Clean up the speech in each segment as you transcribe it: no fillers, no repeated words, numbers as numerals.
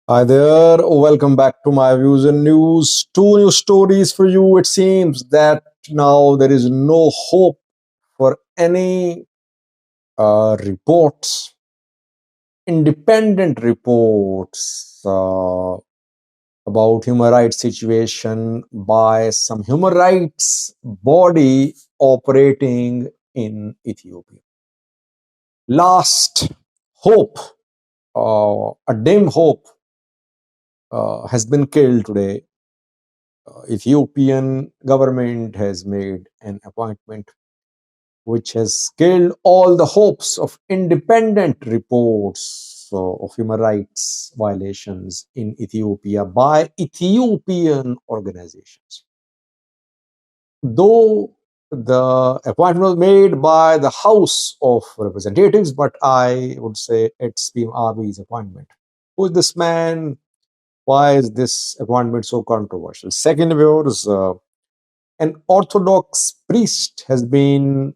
Hi there, welcome back to my views and news. Two new stories for you. It seems that now there is no hope for any reports, independent reports about human rights situation by some human rights body operating in Ethiopia. Last hope, a dim hope, has been killed today. Ethiopian government has made an appointment which has killed all the hopes of independent reports of human rights violations in Ethiopia by Ethiopian organizations. Though the appointment was made by the House of Representatives, but I would say it's PM Abiy's appointment. Who is this man? Why is this appointment so controversial? Second, viewers, an Orthodox priest has been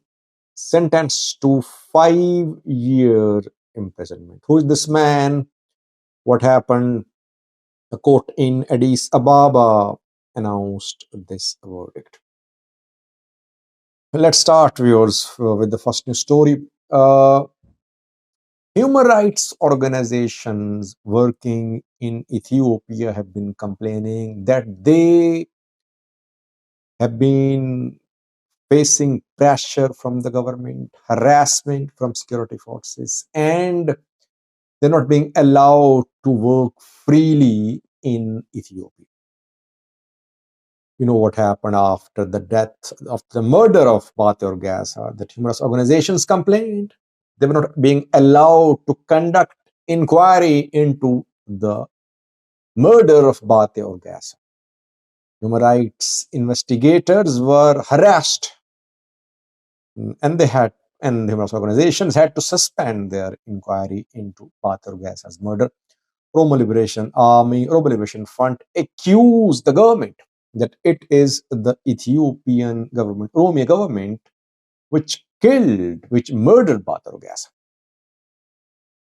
sentenced to 5 year imprisonment. Who is this man? What happened? The court in Addis Ababa announced this verdict. Let's start, viewers, with the first news story. Human rights organizations working in Ethiopia have been complaining that they have been facing pressure from the government, harassment from security forces, and they're not being allowed to work freely in Ethiopia. You know what happened after the death of the murder of Batir Gasa, that human rights organizations complained. They were not being allowed to conduct inquiry into the murder of Batir Gasa. Human rights investigators were harassed, and human rights organizations had to suspend their inquiry into Batir Gasa's murder. Oromo Liberation Army, Oromo Liberation Front accused the government that it is the Ethiopian government, Oromia government, which murdered Batir Gasa.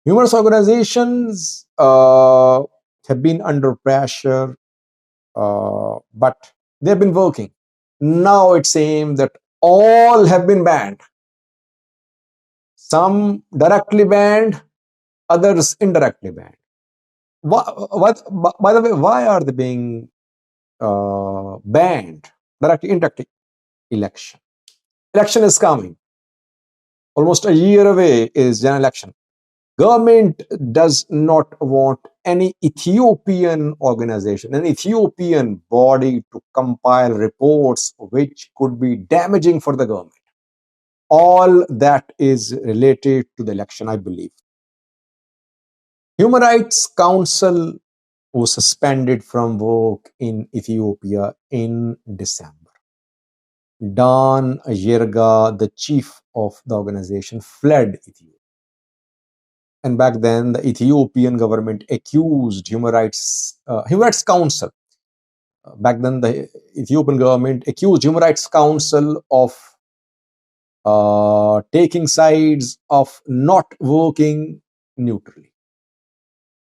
Human rights organizations have been under pressure, but they've been working. Now it seems that all have been banned. Some directly banned, others indirectly banned. By the way, why are they being banned? Directly, indirectly? Election. Election is coming. Almost a year away is general election. Government does not want any Ethiopian organization, an Ethiopian body to compile reports which could be damaging for the government. All that is related to the election, I believe. Human Rights Council was suspended from work in Ethiopia in December. Dan Yerga, the chief of the organization, fled Ethiopia. And back then, the Ethiopian government accused Human Rights Council. Back then, the Ethiopian government accused Human Rights Council of taking sides, of not working neutrally,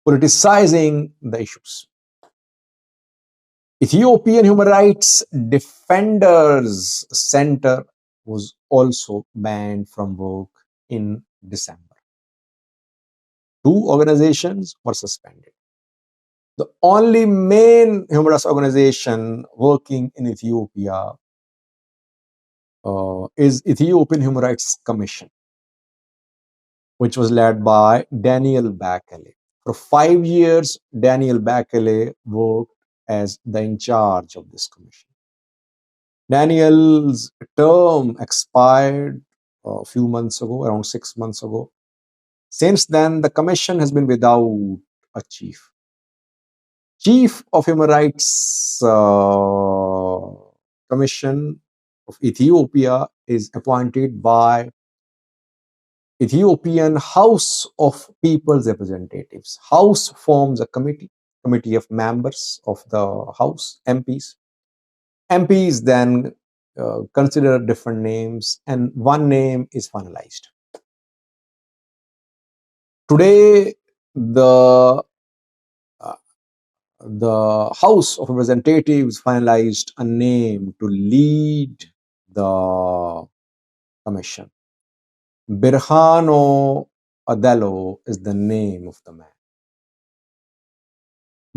politicizing the issues. Ethiopian Human Rights Defenders Center was also banned from work in December. Two organizations were suspended. The only main human rights organization working in Ethiopia is Ethiopian Human Rights Commission, which was led by Daniel Bakele. For 5 years, Daniel Bakele worked as the in charge of this commission. Daniel's term expired a few months ago, around 6 months ago. Since then, the commission has been without a chief. Chief of Human Rights Commission of Ethiopia is appointed by Ethiopian House of People's Representatives. House forms a committee of members of the House, MPs. MPs then consider different names, and one name is finalized. Today, the the House of Representatives finalized a name to lead the commission. Birhano Adello is the name of the man.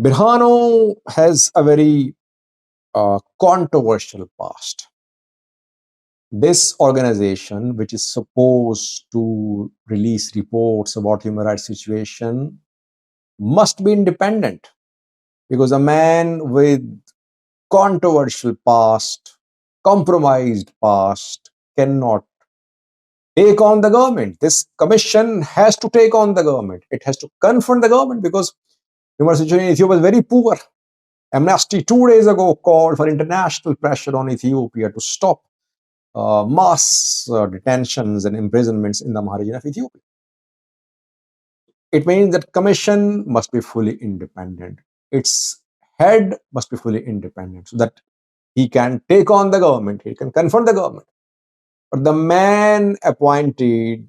Birhano has a very controversial past. This organization, which is supposed to release reports about human rights situation, must be independent, because a man with controversial past, compromised past, cannot take on the government. This commission has to take on the government. It has to confront the government, because human rights situation in Ethiopia is very poor. Amnesty 2 days ago called for international pressure on Ethiopia to stop mass detentions and imprisonments in the Amhara region of Ethiopia. It means that commission must be fully independent. Its head must be fully independent, so that he can take on the government, he can confront the government. But the man appointed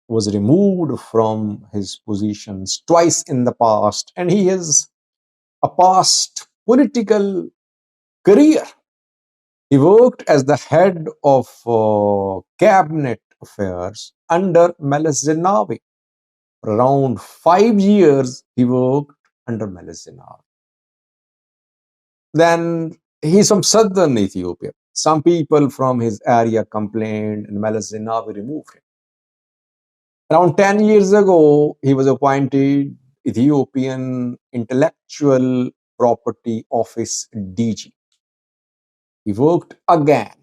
was removed from his positions twice in the past, and he has a past political career. He worked as the head of cabinet affairs under Meles Zenawi. For around 5 years, he worked under Meles Zenawi. Then he's from southern Ethiopia. Some people from his area complained, and Meles Zenawi removed him. Around 10 years ago, he was appointed Ethiopian Intellectual Property Office DG. He worked again.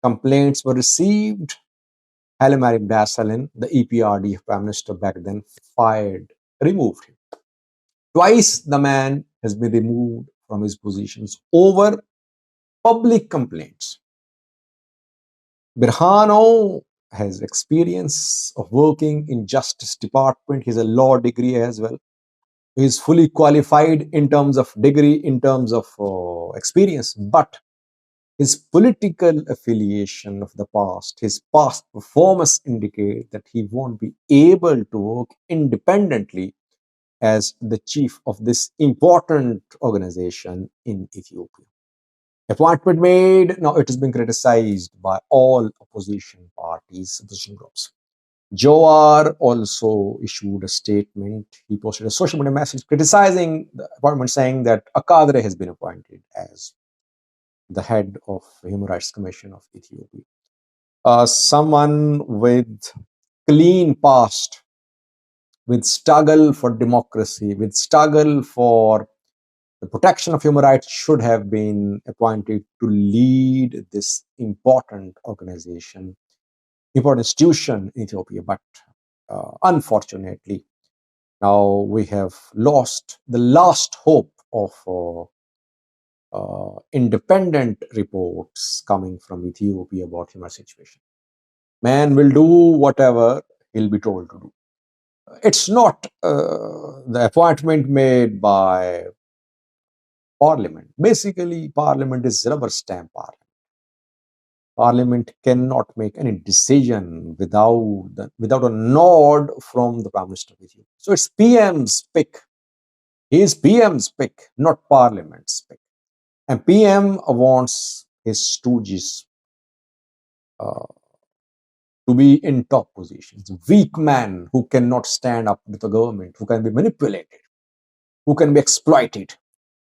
Complaints were received. Hailemariam Desalegn, the EPRDF Prime Minister back then, removed him. Twice the man has been removed from his positions over public complaints. Birhano has experience of working in Justice Department. He has a law degree as well. He is fully qualified in terms of degree, in terms of experience, but his political affiliation of the past, his past performance indicate that he won't be able to work independently as the chief of this important organization in Ethiopia. Appointment made, now it has been criticized by all opposition parties, opposition groups. Jowar also issued a statement. He posted a social media message criticizing the appointment, saying that a cadre has been appointed as the head of Human Rights Commission of Ethiopia. Someone with clean past, with struggle for democracy, with struggle for the protection of human rights, should have been appointed to lead this important organization, important institution in Ethiopia. But unfortunately, now we have lost the last hope of independent reports coming from Ethiopia about human situation. Man will do whatever he'll be told to do. It's not the appointment made by Parliament. Basically, Parliament is rubber stamp Parliament. Parliament cannot make any decision without a nod from the Prime Minister of Ethiopia. So it's PM's pick. He is PM's pick, not Parliament's pick. And PM wants his stooges to be in top positions. Weak man who cannot stand up with the government, who can be manipulated, who can be exploited,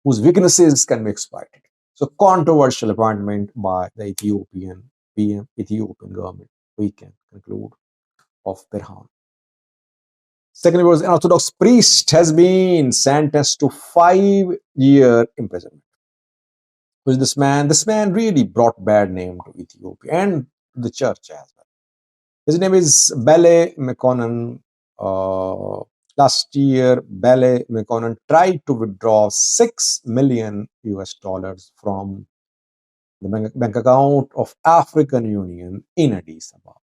whose weaknesses can be exploited. So controversial appointment by the Ethiopian PM, Ethiopian government, we can conclude, of Birhan. Secondly, was an Orthodox priest has been sentenced to 5-year imprisonment. Who is this man? This man really brought bad name to Ethiopia and to the church as well. His name is Bele Mekonnen. Last year, Bele Mekonnen tried to withdraw $6 million from the bank account of African Union in Addis Ababa.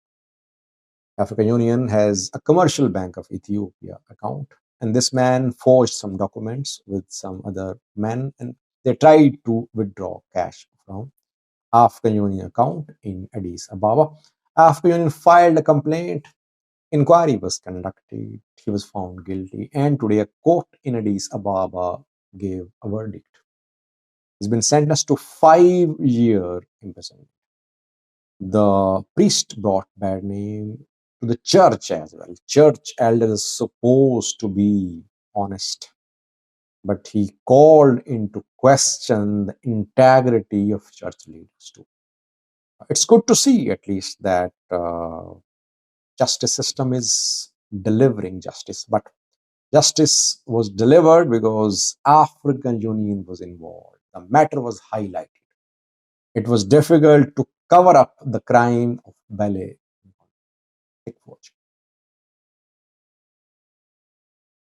African Union has a commercial bank of Ethiopia account, and this man forged some documents with some other men, and they tried to withdraw cash from African Union account in Addis Ababa. African Union filed a complaint. Inquiry was conducted. He was found guilty, and today a court in Addis Ababa gave a verdict. He's been sentenced to 5 year imprisonment. The priest brought bad name to the church as well. Church elder is supposed to be honest, but he called into question the integrity of church leaders too. It's good to see at least that justice system is delivering justice, but justice was delivered because African Union was involved. The matter was highlighted. It was difficult to cover up the crime of ballet.